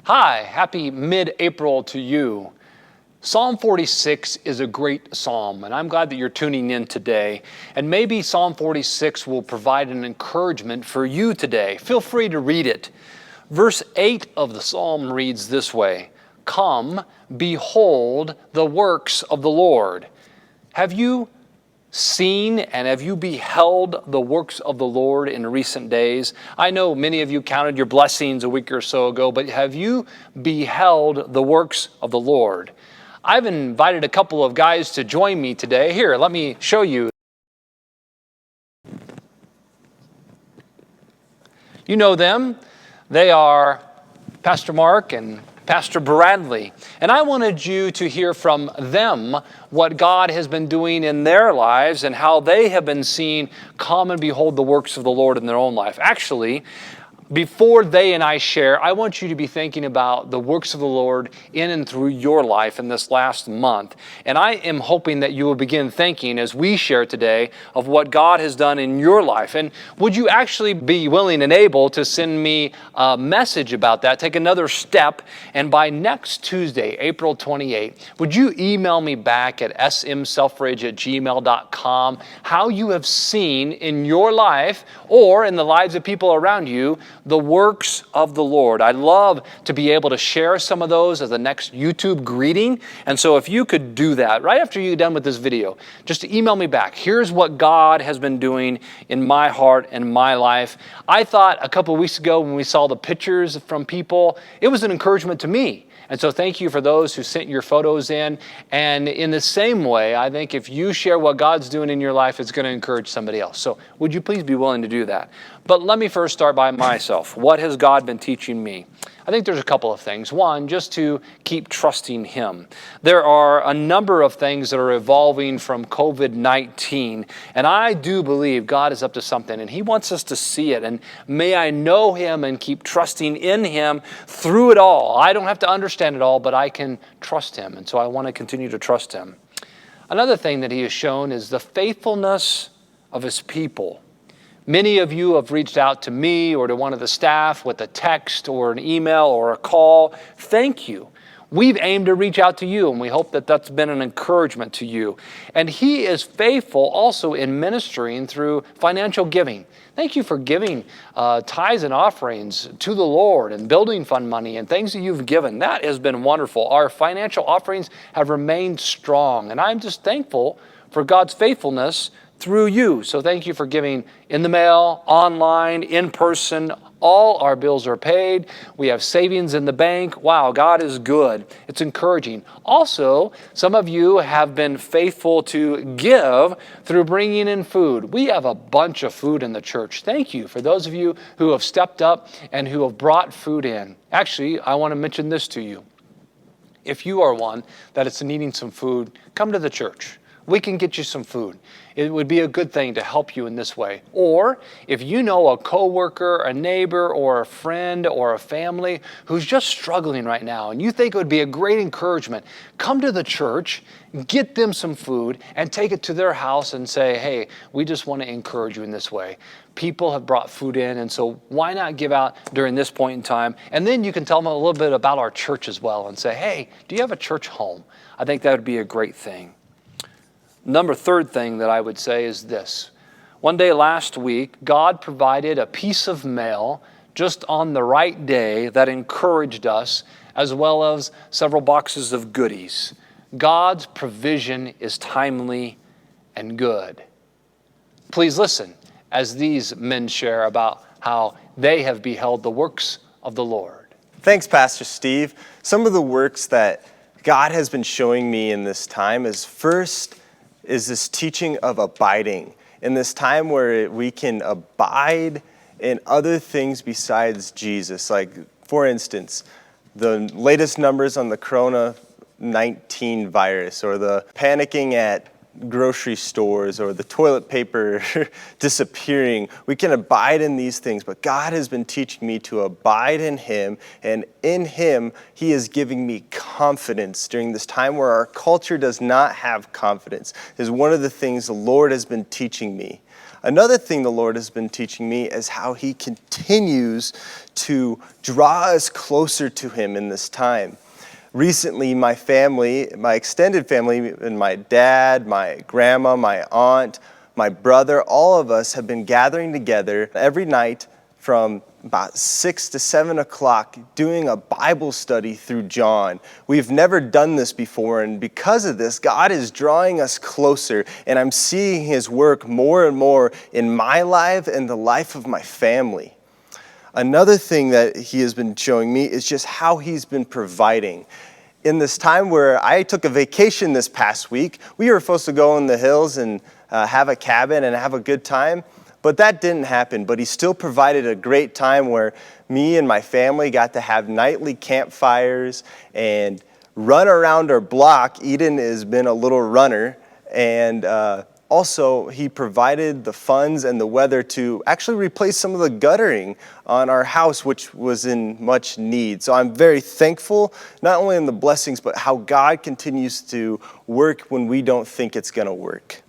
Hi, happy mid-April to you. Psalm 46 is a great psalm, and I'm glad that you're tuning in today. And maybe Psalm 46 will provide an encouragement for you today. Feel free to read it. Verse 8 of the psalm reads this way, "Come, behold the works of the Lord." Have you seen and have you beheld the works of the Lord in recent days? I know many of you counted your blessings a week or so ago, but have you beheld the works of the Lord? I've invited a couple of guys to join me today. Here, let me show you. You know them. They are Pastor Mark and Pastor Bradley. And I wanted you to hear from them what God has been doing in their lives and how they have been seeing come and behold the works of the Lord in their own life. Actually, before they and I share, I want you to be thinking about the works of the Lord in and through your life in this last month. And I am hoping that you will begin thinking as we share today of what God has done in your life. And would you actually be willing and able to send me a message about that? Take another step. And by next Tuesday, April 28th, would you email me back at smselfridge@gmail.com how you have seen in your life or in the lives of people around you the works of the Lord. I'd love to be able to share some of those as the next YouTube greeting. And so if you could do that right after you're done with this video, just email me back. Here's what God has been doing in my heart and my life. I thought a couple of weeks ago when we saw the pictures from people, it was an encouragement to me. And so thank you for those who sent your photos in. And in the same way, I think if you share what God's doing in your life, it's going to encourage somebody else. So would you please be willing to do that? But let me first start by myself. What has God been teaching me? I think there's a couple of things. One, just to keep trusting Him. There are a number of things that are evolving from COVID-19, and I do believe God is up to something, and He wants us to see it. And may I know Him and keep trusting in Him through it all. I don't have to understand it all, but I can trust Him, and so I want to continue to trust Him. Another thing that He has shown is the faithfulness of His people. Many of you have reached out to me or to one of the staff with a text or an email or a call. Thank you. We've aimed to reach out to you, and we hope that that's been an encouragement to you. And He is faithful also in ministering through financial giving. Thank you for giving tithes and offerings to the Lord and building fund money and things that you've given. That has been wonderful. Our financial offerings have remained strong, and I'm just thankful for God's faithfulness through you. So thank you for giving in the mail, online, in person. All our bills are paid. We have savings in the bank. Wow, God is good. It's encouraging. Also, some of you have been faithful to give through bringing in food. We have a bunch of food in the church. Thank you for those of you who have stepped up and who have brought food in. Actually, I want to mention this to you. If you are one that is needing some food, come to the church. We can get you some food. It would be a good thing to help you in this way. Or if you know a coworker, a neighbor, or a friend, or a family who's just struggling right now, and you think it would be a great encouragement, come to the church, get them some food, and take it to their house and say, hey, we just want to encourage you in this way. People have brought food in, and so why not give out during this point in time? And then you can tell them a little bit about our church as well and say, hey, do you have a church home? I think that would be a great thing. Third thing that I would say is this. One day last week, God provided a piece of mail just on the right day that encouraged us, as well as several boxes of goodies. God's provision is timely and good. Please listen as these men share about how they have beheld the works of the Lord. Thanks, Pastor Steve. Some of the works that God has been showing me in this time is first, is this teaching of abiding. In this time where we can abide in other things besides Jesus. Like, for instance, the latest numbers on the Corona-19 virus, or the panicking at grocery stores, or the toilet paper disappearing. We can abide in these things, but God has been teaching me to abide in Him, and in Him, He is giving me confidence during this time where our culture does not have confidence. Is one of the things the Lord has been teaching me. Another thing the Lord has been teaching me is how he continues to draw us closer to him in this time. Recently, my family, my extended family, and my dad, my grandma, my aunt, my brother, all of us have been gathering together every night from about 6 to 7 o'clock doing a Bible study through John. We've never done this before, and because of this, God is drawing us closer, and I'm seeing his work more and more in my life and the life of my family. Another thing that he has been showing me is just how he's been providing. In this time where I took a vacation this past week, we were supposed to go in the hills and have a cabin and have a good time, but that didn't happen. But he still provided a great time where me and my family got to have nightly campfires and run around our block. Eden has been a little runner, and also, he provided the funds and the weather to actually replace some of the guttering on our house, which was in much need. So I'm very thankful, not only in the blessings, but how God continues to work when we don't think it's going to work.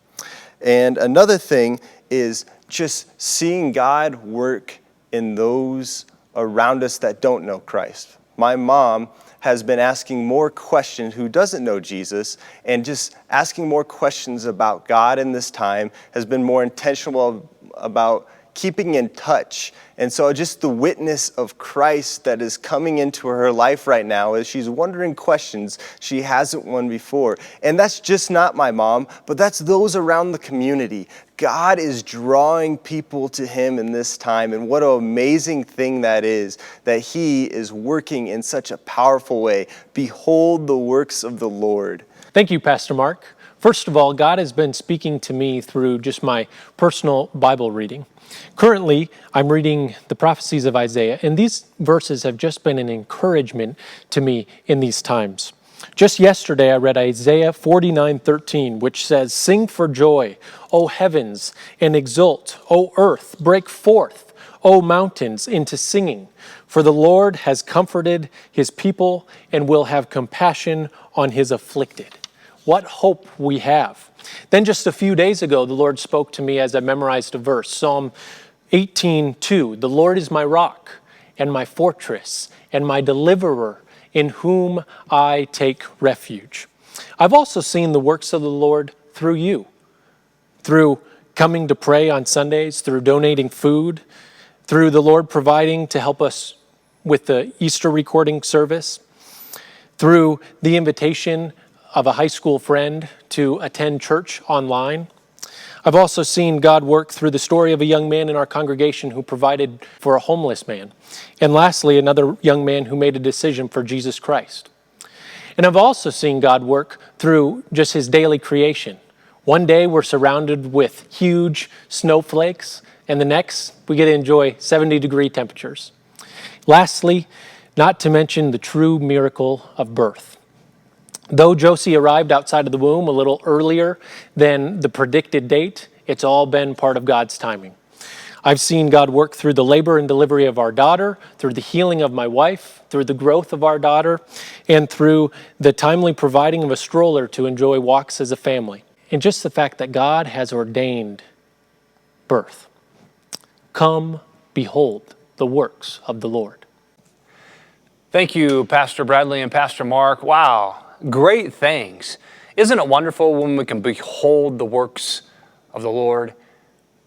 And another thing is just seeing God work in those around us that don't know Christ. My mom has been asking more questions, who doesn't know Jesus, and just asking more questions about God in this time, has been more intentional about keeping in touch. And so just the witness of Christ that is coming into her life right now as she's wondering questions she hasn't won before. And that's just not my mom, but that's those around the community. God is drawing people to him in this time, and what an amazing thing that he is working in such a powerful way. Behold the works of the Lord. Thank you, Pastor Mark. First of all, God has been speaking to me through just my personal Bible reading. Currently, I'm reading the prophecies of Isaiah, and these verses have just been an encouragement to me in these times. Just yesterday, I read Isaiah 49:13, which says, "Sing for joy, O heavens, and exult, O earth, break forth, O mountains, into singing. For the Lord has comforted his people and will have compassion on his afflicted." What hope we have. Then just a few days ago, the Lord spoke to me as I memorized a verse, Psalm 18:2. "The Lord is my rock and my fortress and my deliverer, in whom I take refuge." I've also seen the works of the Lord through you, through coming to pray on Sundays, through donating food, through the Lord providing to help us with the Easter recording service, through the invitation of a high school friend to attend church online. I've also seen God work through the story of a young man in our congregation who provided for a homeless man. And lastly, another young man who made a decision for Jesus Christ. And I've also seen God work through just his daily creation. One day we're surrounded with huge snowflakes, and the next we get to enjoy 70-degree temperatures. Lastly, not to mention the true miracle of birth. Though Josie arrived outside of the womb a little earlier than the predicted date, it's all been part of God's timing. I've seen God work through the labor and delivery of our daughter, through the healing of my wife, through the growth of our daughter, and through the timely providing of a stroller to enjoy walks as a family. And just the fact that God has ordained birth. Come, behold the works of the Lord. Thank you, Pastor Bradley and Pastor Mark. Wow. Great things. Isn't it wonderful when we can behold the works of the Lord?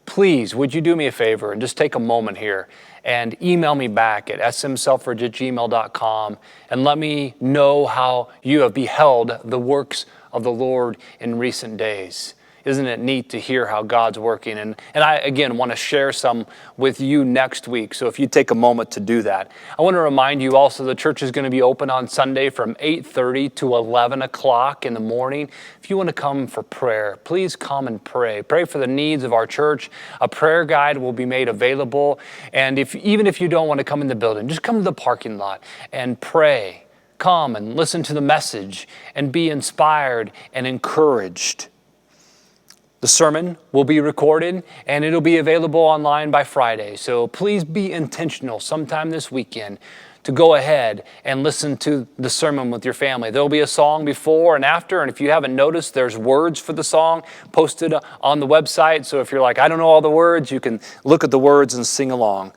Please, would you do me a favor and just take a moment here and email me back at smselfridge@gmail.com and let me know how you have beheld the works of the Lord in recent days. Isn't it neat to hear how God's working? And I, again, want to share some with you next week. So if you take a moment to do that. I want to remind you also the church is going to be open on Sunday from 8:30 to 11 o'clock in the morning. If you want to come for prayer, please come and pray. Pray for the needs of our church. A prayer guide will be made available. And even if you don't want to come in the building, just come to the parking lot and pray. Come and listen to the message and be inspired and encouraged. The sermon will be recorded and it'll be available online by Friday. So please be intentional sometime this weekend to go ahead and listen to the sermon with your family. There'll be a song before and after, and if you haven't noticed, there's words for the song posted on the website. So if you're like, I don't know all the words, you can look at the words and sing along.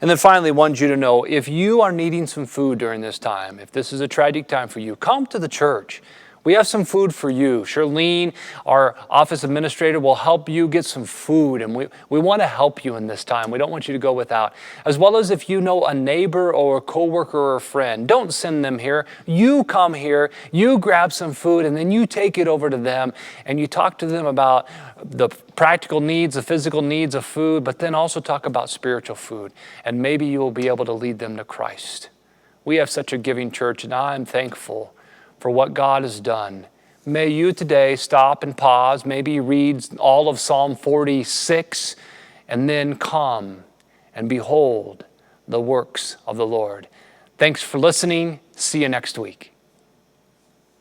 And then finally, I want you to know, if you are needing some food during this time, if this is a tragic time for you, come to the church. We have some food for you. Charlene, our office administrator, will help you get some food, and we want to help you in this time. We don't want you to go without. As well as if you know a neighbor or a coworker or a friend, don't send them here. You come here, you grab some food, and then you take it over to them, and you talk to them about the practical needs, the physical needs of food, but then also talk about spiritual food, and maybe you will be able to lead them to Christ. We have such a giving church, and I'm thankful for what God has done. May you today stop and pause, maybe read all of Psalm 46, and then come and behold the works of the Lord. Thanks for listening. See you next week.